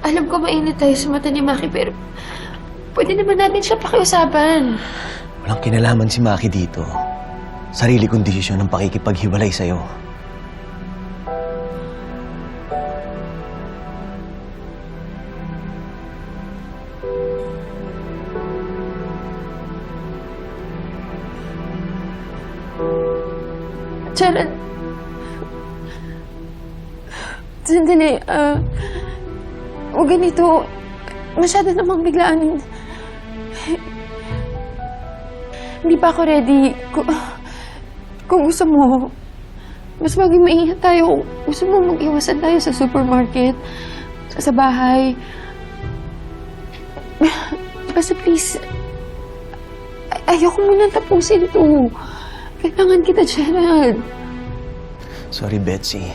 Alam ko mainit tayo sa mata ni Maki, pero pwede naman natin siya pakiusapan. Walang kinalaman si Maki dito. Sarili kong desisyon ang pakikipaghiwalay sa'yo. Gerald. Sandali, huwag ganito. Masyado namang biglaan. Hindi pa ako ready. Kung gusto mo, mas maging maingat tayo. Gusto mo mag-iwasan tayo sa supermarket, sa bahay. Basta please, ayoko muna tapusin ito. Kailangan kita, Gerald. Sorry, Betsy.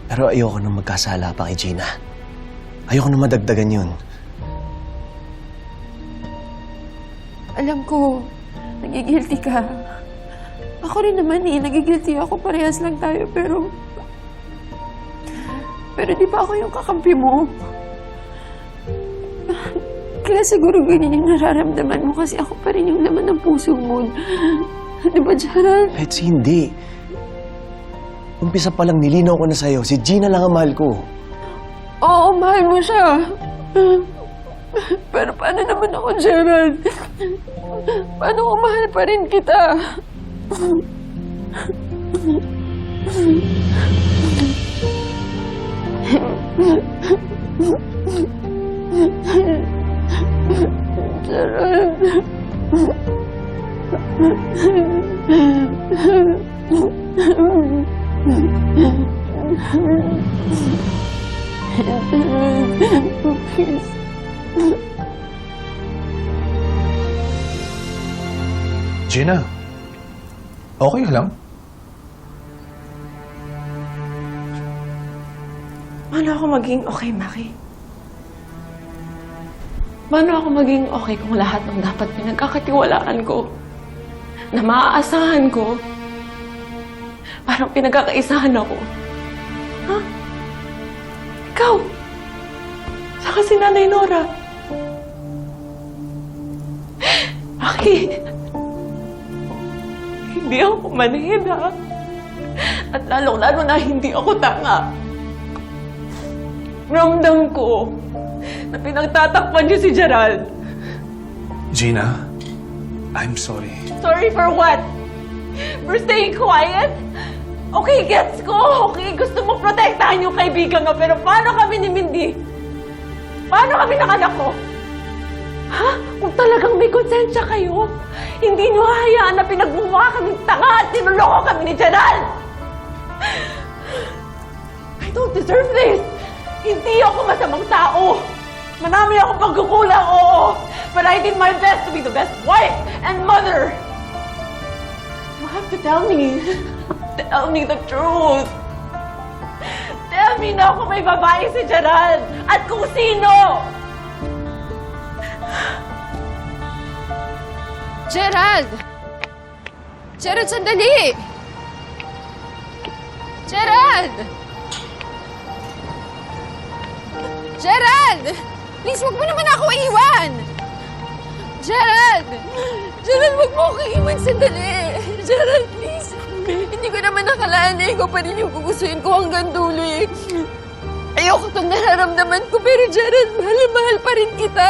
Pero ayoko nang magkasala pa kay Gina. Ayoko nang madagdagan yun. Alam ko, nagigilty ka. Ako rin naman nagigilty ako. Parehas lang tayo, pero di ba ako yung kakampi mo? Kaya siguro ganyan yung nararamdaman mo kasi ako pa rin yung laman ng puso mo. Di ba, Gerald? Betsy, hindi. Umpisa pa lang nilinaw ko na sa'yo. Si Gina lang ang mahal ko. Oo, mahal mo siya. Pero paano naman ako, Gerald? Paano kung mahal pa rin kita? Gerald. Please. Gina, okay lang? Paano ako maging okay, Maki? Paano ako maging okay kung lahat ng dapat pinagkakatiwalaan ko, na maaasahan ko, parang pinagkakaisahan ako? Ha? Ikaw? Saka si Nanay Nora? Maki, hindi ako manhid, ha? At lalong-lalo na hindi ako tanga. Ramdam ko na pinagtatakpan niyo si Gerald. Gina, I'm sorry. Sorry for what? For staying quiet? Okay, gets ko. Okay, gusto mo protektahan yung kaibigan mo. Pero paano kami ni Mindy? Paano kami ng anak ko? Ha? Kung talagang may konsensya kayo, hindi niyo hahayaan na pinagmumukha kaming tanga at tinuloko kami ni Gerald! I don't deserve this! Hindi ako masamang tao! Marami akong pagkukulang, oo! But I did my best to be the best wife and mother! You have to tell me. Tell me the truth. Tell me na kung may babae si Gerald at kung sino! Gerald! Gerald, sandali! Gerald! Gerald! Please, wag mo naman ako iwan! Gerald! Gerald, wag mo ako iwan sandali! Gerald, please! Hindi ko naman nakalaan na ikaw pa rin yung gugustuhin ko hanggang dulo eh. Ayoko itong nararamdaman ko, pero Gerald, mahal pa rin kita.